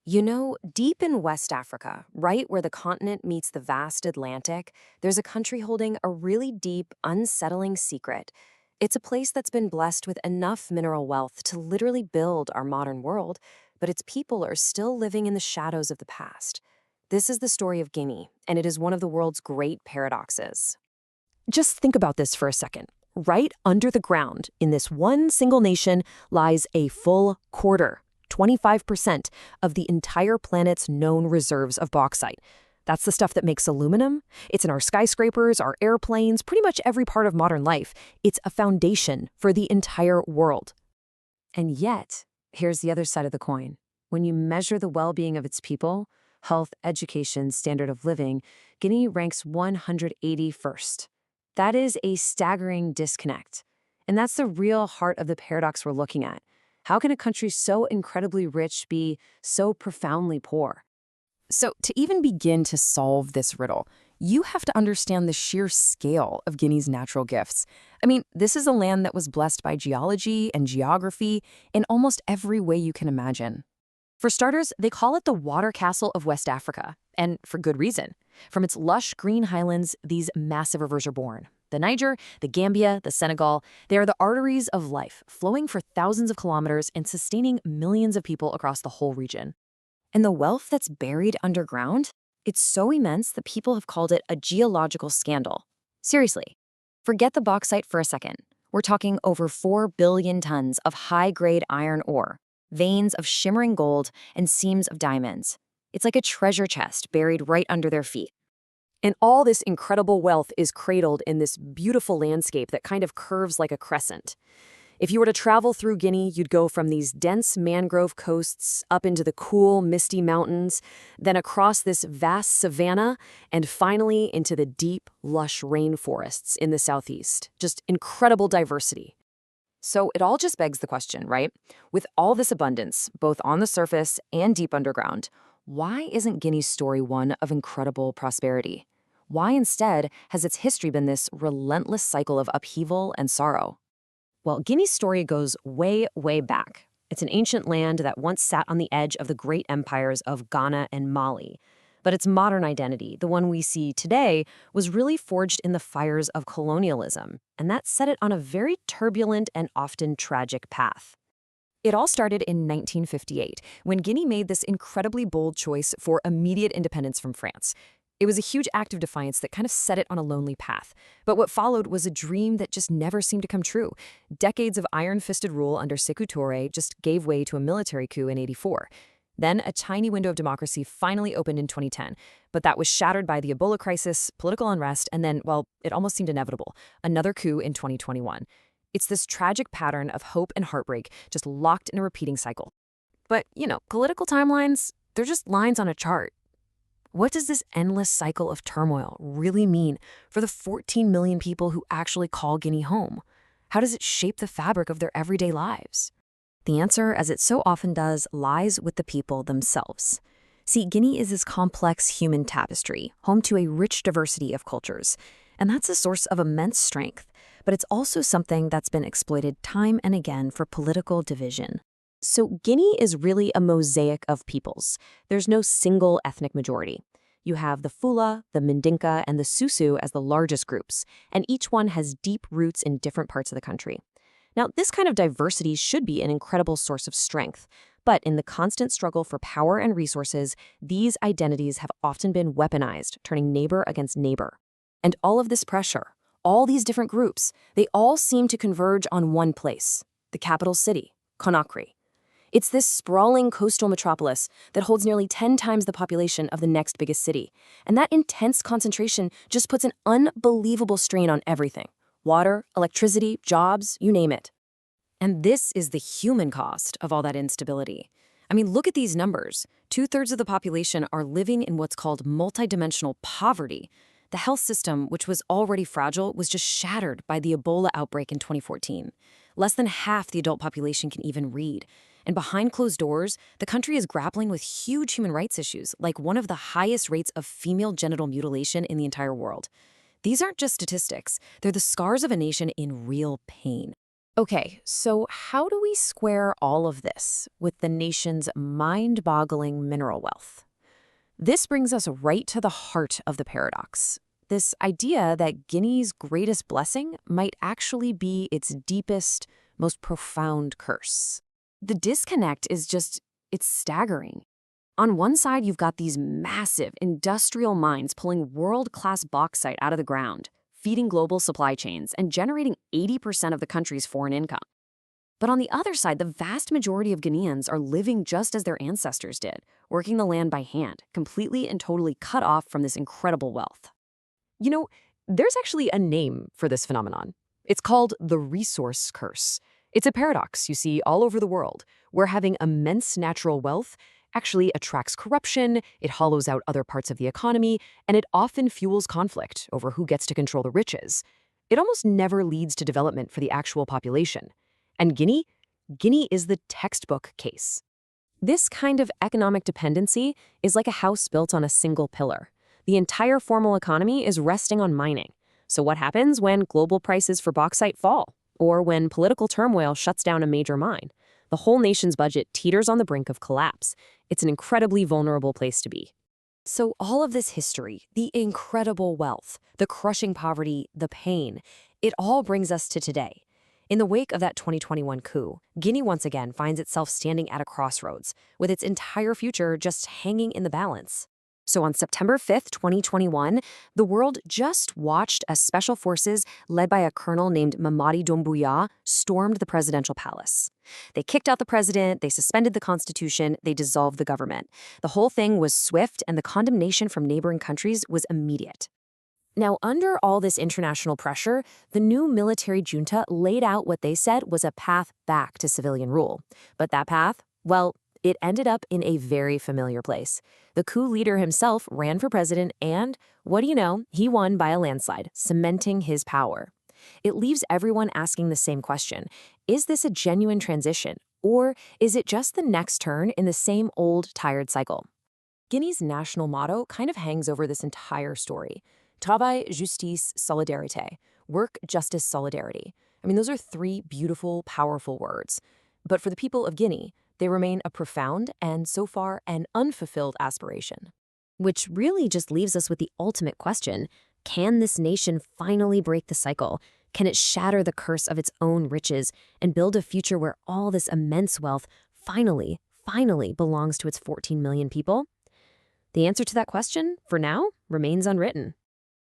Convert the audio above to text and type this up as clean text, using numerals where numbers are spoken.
You know, deep in West Africa, right where the continent meets the vast Atlantic, there's a country holding a really deep, unsettling secret. It's a place that's been blessed with enough mineral wealth to literally build our modern world, but its people are still living in the shadows of the past. This is the story of Guinea, and it is one of the world's great paradoxes. Just think about this for a second. Right under the ground, in this one single nation, lies a full quarter, 25% of the entire planet's known reserves of bauxite. That's the stuff that makes aluminum. It's in our skyscrapers, our airplanes, pretty much every part of modern life. It's a foundation for the entire world. And yet, here's the other side of the coin. When you measure the well-being of its people, health, education, standard of living, Guinea ranks 181st. That is a staggering disconnect. And that's the real heart of the paradox we're looking at. How can a country so incredibly rich be so profoundly poor? So, to even begin to solve this riddle, you have to understand the sheer scale of Guinea's natural gifts. I mean, this is a land that was blessed by geology and geography in almost every way you can imagine. For starters, they call it the water castle of West Africa, and for good reason. From its lush green highlands, these massive rivers are born. The Niger, the Gambia, the Senegal, they are the arteries of life, flowing for thousands of kilometers and sustaining millions of people across the whole region. And the wealth that's buried underground? It's so immense that people have called it a geological scandal. Seriously, forget the bauxite for a second. We're talking over 4 billion tons of high-grade iron ore, veins of shimmering gold, and seams of diamonds. It's like a treasure chest buried right under their feet. And all this incredible wealth is cradled in this beautiful landscape that kind of curves like a crescent. If you were to travel through Guinea, you'd go from these dense mangrove coasts up into the cool, misty mountains, then across this vast savanna, and finally into the deep, lush rainforests in the southeast. Just incredible diversity. So it all just begs the question, right? With all this abundance, both on the surface and deep underground, why isn't Guinea's story one of incredible prosperity? Why instead has its history been this relentless cycle of upheaval and sorrow? Well, Guinea's story goes way, way back. It's an ancient land that once sat on the edge of the great empires of Ghana and Mali. But its modern identity, the one we see today, was really forged in the fires of colonialism, and that set it on a very turbulent and often tragic path. It all started in 1958, when Guinea made this incredibly bold choice for immediate independence from France. It was a huge act of defiance that kind of set it on a lonely path. But what followed was a dream that just never seemed to come true. Decades of iron-fisted rule under Sékou Touré just gave way to a military coup in '84. Then a tiny window of democracy finally opened in 2010, but that was shattered by the Ebola crisis, political unrest, and then, well, it almost seemed inevitable, another coup in 2021. It's this tragic pattern of hope and heartbreak, just locked in a repeating cycle. But, political timelines, they're just lines on a chart. What does this endless cycle of turmoil really mean for the 14 million people who actually call Guinea home? How does it shape the fabric of their everyday lives? The answer, as it so often does, lies with the people themselves. See, Guinea is this complex human tapestry, home to a rich diversity of cultures. And that's a source of immense strength. But it's also something that's been exploited time and again for political division. So Guinea is really a mosaic of peoples. There's no single ethnic majority. You have the Fula, the Mandinka, and the Susu as the largest groups, and each one has deep roots in different parts of the country. Now, this kind of diversity should be an incredible source of strength, but in the constant struggle for power and resources, these identities have often been weaponized, turning neighbor against neighbor. And all of this pressure, all these different groups, they all seem to converge on one place, the capital city, Conakry. It's this sprawling coastal metropolis that holds nearly 10 times the population of the next biggest city. And that intense concentration just puts an unbelievable strain on everything. Water, electricity, jobs, you name it. And this is the human cost of all that instability. I mean, look at these numbers. 2/3 of the population are living in what's called multidimensional poverty. The health system, which was already fragile, was just shattered by the Ebola outbreak in 2014. Less than half the adult population can even read. And behind closed doors, the country is grappling with huge human rights issues, like one of the highest rates of female genital mutilation in the entire world. These aren't just statistics. They're the scars of a nation in real pain. Okay, so how do we square all of this with the nation's mind-boggling mineral wealth? This brings us right to the heart of the paradox. This idea that Guinea's greatest blessing might actually be its deepest, most profound curse. The disconnect is it's staggering. On one side, you've got these massive industrial mines pulling world-class bauxite out of the ground, feeding global supply chains and generating 80% of the country's foreign income. But on the other side, the vast majority of Guineans are living just as their ancestors did, working the land by hand, completely and totally cut off from this incredible wealth. You know, there's actually a name for this phenomenon. It's called the resource curse. It's a paradox you see all over the world, where having immense natural wealth actually attracts corruption, it hollows out other parts of the economy, and it often fuels conflict over who gets to control the riches. It almost never leads to development for the actual population. And Guinea? Guinea is the textbook case. This kind of economic dependency is like a house built on a single pillar. The entire formal economy is resting on mining. So what happens when global prices for bauxite fall? Or when political turmoil shuts down a major mine? The whole nation's budget teeters on the brink of collapse. It's an incredibly vulnerable place to be. So all of this history, the incredible wealth, the crushing poverty, the pain, it all brings us to today. In the wake of that 2021 coup, Guinea once again finds itself standing at a crossroads, with its entire future just hanging in the balance. So on September 5th, 2021, the world just watched as special forces led by a colonel named Mamadi Doumbouya stormed the presidential palace. They kicked out the president, they suspended the constitution, they dissolved the government. The whole thing was swift, and the condemnation from neighboring countries was immediate. Now, under all this international pressure, the new military junta laid out what they said was a path back to civilian rule. But that path, well, it ended up in a very familiar place. The coup leader himself ran for president and, what do you know, he won by a landslide, cementing his power. It leaves everyone asking the same question. Is this a genuine transition, or is it just the next turn in the same old, tired cycle? Guinea's national motto kind of hangs over this entire story. Travail, justice, solidarité. Work, justice, solidarity. I mean, those are three beautiful, powerful words. But for the people of Guinea, they remain a profound and, so far, an unfulfilled aspiration. Which really just leaves us with the ultimate question: can this nation finally break the cycle? Can it shatter the curse of its own riches and build a future where all this immense wealth finally belongs to its 14 million people? The answer to that question, for now, remains unwritten.